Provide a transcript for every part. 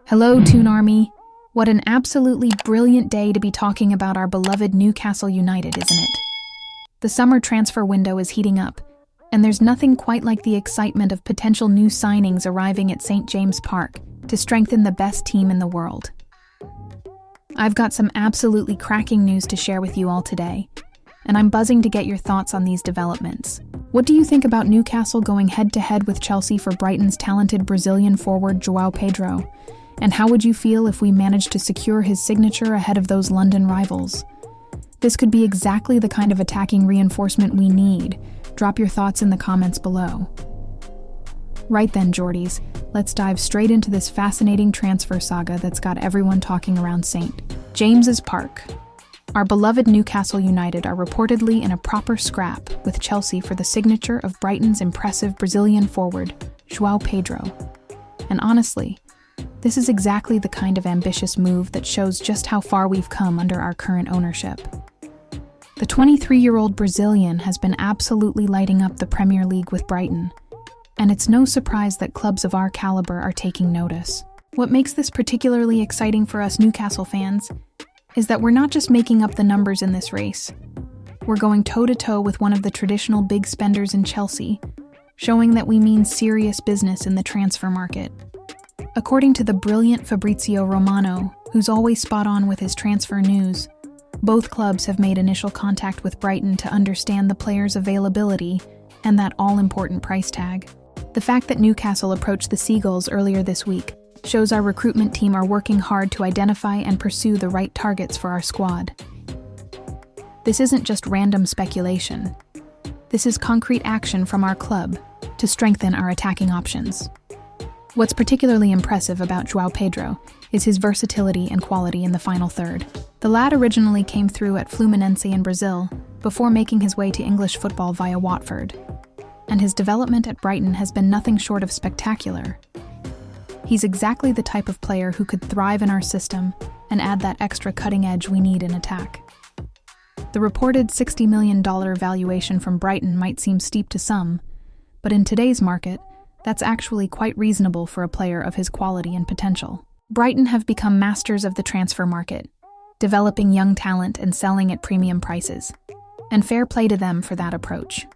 Hello, Toon Army. What an absolutely brilliant day to be talking about our beloved Newcastle United, isn't it? The summer transfer window is heating up, and there's nothing quite like the excitement of potential new signings arriving at St. James Park to strengthen the best team in the world. I've got some absolutely cracking news to share with you all today, and I'm buzzing to get your thoughts on these developments. What do you think about Newcastle going head-to-head with Chelsea for Brighton's talented Brazilian forward João Pedro? And how would you feel if we managed to secure his signature ahead of those London rivals? This could be exactly the kind of attacking reinforcement we need. Drop your thoughts in the comments below. Right then, Geordies, let's dive straight into this fascinating transfer saga that's got everyone talking around St. James's Park. Our beloved Newcastle United are reportedly in a proper scrap with Chelsea for the signature of Brighton's impressive Brazilian forward, João Pedro. And honestly, this is exactly the kind of ambitious move that shows just how far we've come under our current ownership. The 23-year-old Brazilian has been absolutely lighting up the Premier League with Brighton, and it's no surprise that clubs of our caliber are taking notice. What makes this particularly exciting for us Newcastle fans is that we're not just making up the numbers in this race. We're going toe-to-toe with one of the traditional big spenders in Chelsea, showing that we mean serious business in the transfer market. According to the brilliant Fabrizio Romano, who's always spot on with his transfer news, both clubs have made initial contact with Brighton to understand the player's availability and that all-important price tag. The fact that Newcastle approached the Seagulls earlier this week shows our recruitment team are working hard to identify and pursue the right targets for our squad. This isn't just random speculation. This is concrete action from our club to strengthen our attacking options. What's particularly impressive about João Pedro is his versatility and quality in the final third. The lad originally came through at Fluminense in Brazil before making his way to English football via Watford, and his development at Brighton has been nothing short of spectacular. He's exactly the type of player who could thrive in our system and add that extra cutting edge we need in attack. The reported $60 million valuation from Brighton might seem steep to some, but in today's market, that's actually quite reasonable for a player of his quality and potential. Brighton have become masters of the transfer market, developing young talent and selling at premium prices. And fair play to them for that approach.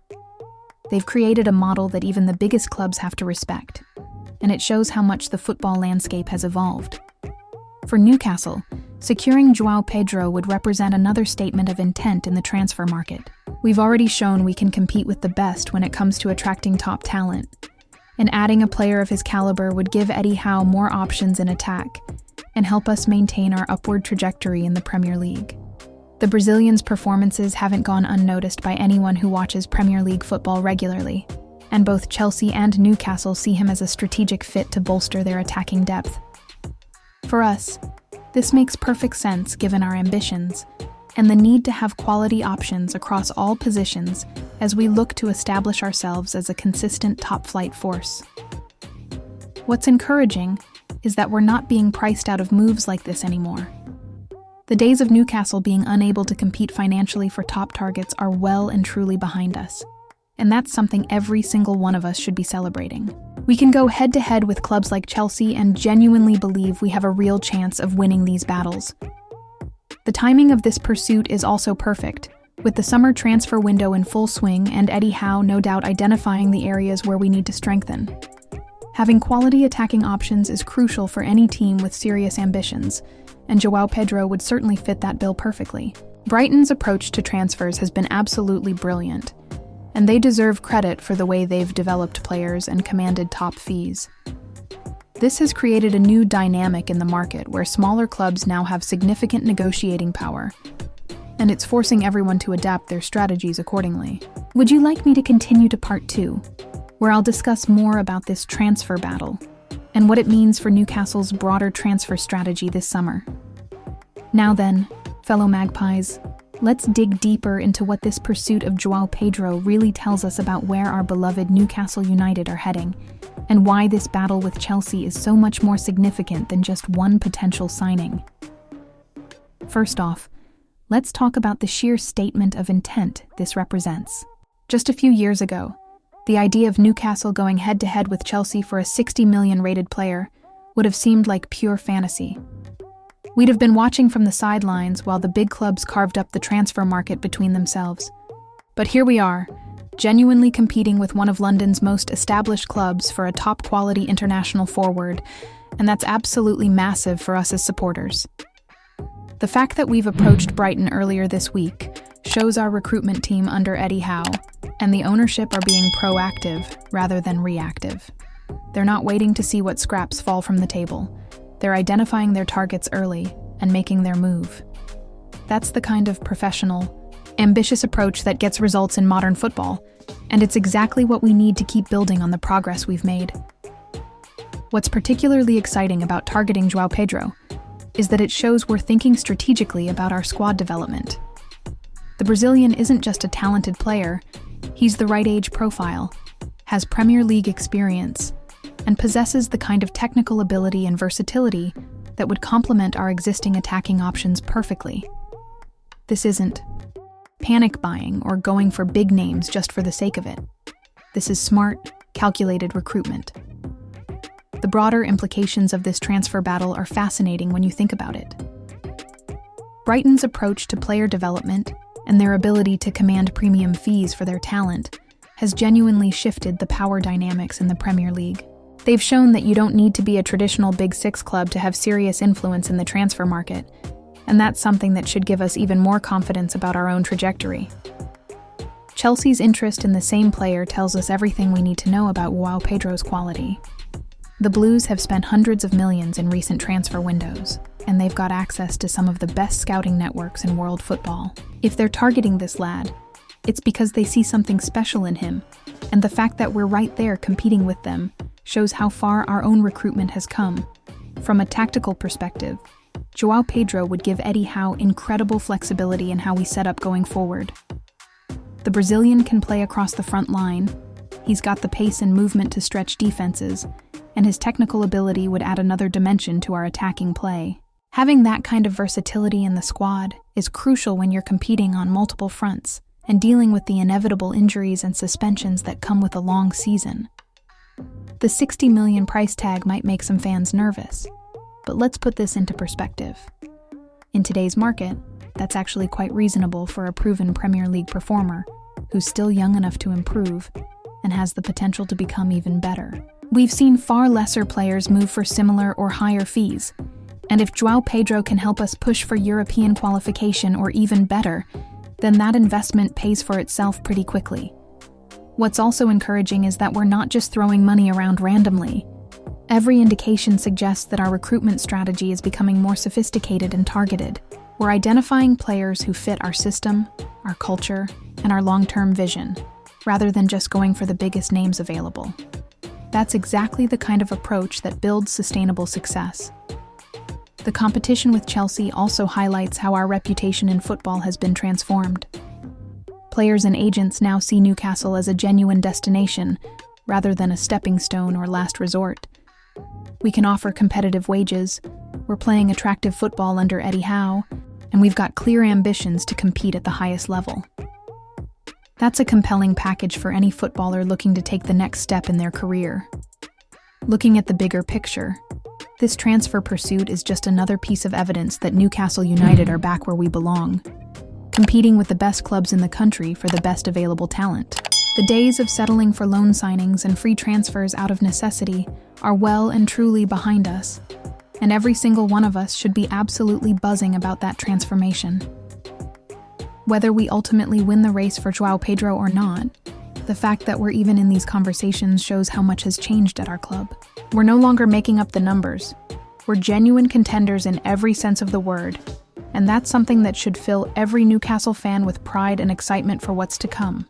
They've created a model that even the biggest clubs have to respect, and it shows how much the football landscape has evolved. For Newcastle, securing João Pedro would represent another statement of intent in the transfer market. We've already shown we can compete with the best when it comes to attracting top talent, and adding a player of his caliber would give Eddie Howe more options in attack and help us maintain our upward trajectory in the Premier League. The Brazilian's performances haven't gone unnoticed by anyone who watches Premier League football regularly, and both Chelsea and Newcastle see him as a strategic fit to bolster their attacking depth. For us, this makes perfect sense given our ambitions and the need to have quality options across all positions as we look to establish ourselves as a consistent top-flight force. What's encouraging is that we're not being priced out of moves like this anymore. The days of Newcastle being unable to compete financially for top targets are well and truly behind us, and that's something every single one of us should be celebrating. We can go head-to-head with clubs like Chelsea and genuinely believe we have a real chance of winning these battles. The timing of this pursuit is also perfect, with the summer transfer window in full swing and Eddie Howe no doubt identifying the areas where we need to strengthen. Having quality attacking options is crucial for any team with serious ambitions, and João Pedro would certainly fit that bill perfectly. Brighton's approach to transfers has been absolutely brilliant, and they deserve credit for the way they've developed players and commanded top fees. This has created a new dynamic in the market where smaller clubs now have significant negotiating power, and it's forcing everyone to adapt their strategies accordingly. Would you like me to continue to part 2, where I'll discuss more about this transfer battle and what it means for Newcastle's broader transfer strategy this summer? Now then, fellow Magpies, let's dig deeper into what this pursuit of João Pedro really tells us about where our beloved Newcastle United are heading, and why this battle with Chelsea is so much more significant than just one potential signing. First off, let's talk about the sheer statement of intent this represents. Just a few years ago, the idea of Newcastle going head-to-head with Chelsea for a $60 million rated player would have seemed like pure fantasy. We'd have been watching from the sidelines while the big clubs carved up the transfer market between themselves. But here we are, genuinely competing with one of London's most established clubs for a top-quality international forward, and that's absolutely massive for us as supporters. The fact that we've approached Brighton earlier this week shows our recruitment team under Eddie Howe and the ownership are being proactive rather than reactive. They're not waiting to see what scraps fall from the table. They're identifying their targets early and making their move. That's the kind of professional, ambitious approach that gets results in modern football, and it's exactly what we need to keep building on the progress we've made. What's particularly exciting about targeting João Pedro is that it shows we're thinking strategically about our squad development. The Brazilian isn't just a talented player, he's the right age profile, has Premier League experience, and possesses the kind of technical ability and versatility that would complement our existing attacking options perfectly. This isn't panic buying or going for big names just for the sake of it. This is smart, calculated recruitment. The broader implications of this transfer battle are fascinating when you think about it. Brighton's approach to player development and their ability to command premium fees for their talent has genuinely shifted the power dynamics in the Premier League. They've shown that you don't need to be a traditional Big Six club to have serious influence in the transfer market, and that's something that should give us even more confidence about our own trajectory. Chelsea's interest in the same player tells us everything we need to know about João Pedro's quality. The Blues have spent hundreds of millions in recent transfer windows, and they've got access to some of the best scouting networks in world football. If they're targeting this lad, it's because they see something special in him, and the fact that we're right there competing with them shows how far our own recruitment has come. From a tactical perspective, João Pedro would give Eddie Howe incredible flexibility in how we set up going forward. The Brazilian can play across the front line, he's got the pace and movement to stretch defenses, and his technical ability would add another dimension to our attacking play. Having that kind of versatility in the squad is crucial when you're competing on multiple fronts and dealing with the inevitable injuries and suspensions that come with a long season. The $60 million price tag might make some fans nervous, but let's put this into perspective. In today's market, that's actually quite reasonable for a proven Premier League performer who's still young enough to improve and has the potential to become even better. We've seen far lesser players move for similar or higher fees, and if João Pedro can help us push for European qualification or even better, then that investment pays for itself pretty quickly. What's also encouraging is that we're not just throwing money around randomly. Every indication suggests that our recruitment strategy is becoming more sophisticated and targeted. We're identifying players who fit our system, our culture, and our long-term vision, rather than just going for the biggest names available. That's exactly the kind of approach that builds sustainable success. The competition with Chelsea also highlights how our reputation in football has been transformed. Players and agents now see Newcastle as a genuine destination, rather than a stepping stone or last resort. We can offer competitive wages, we're playing attractive football under Eddie Howe, and we've got clear ambitions to compete at the highest level. That's a compelling package for any footballer looking to take the next step in their career. Looking at the bigger picture, this transfer pursuit is just another piece of evidence that Newcastle United are back where we belong, competing with the best clubs in the country for the best available talent. The days of settling for loan signings and free transfers out of necessity are well and truly behind us, and every single one of us should be absolutely buzzing about that transformation. Whether we ultimately win the race for João Pedro or not, the fact that we're even in these conversations shows how much has changed at our club. We're no longer making up the numbers. We're genuine contenders in every sense of the word, and that's something that should fill every Newcastle fan with pride and excitement for what's to come.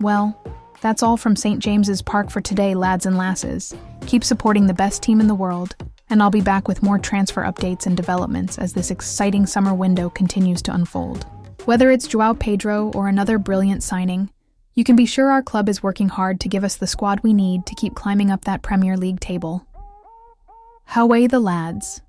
Well, that's all from St. James's Park for today, lads and lasses. Keep supporting the best team in the world, and I'll be back with more transfer updates and developments as this exciting summer window continues to unfold. Whether it's João Pedro or another brilliant signing, you can be sure our club is working hard to give us the squad we need to keep climbing up that Premier League table. Away the lads!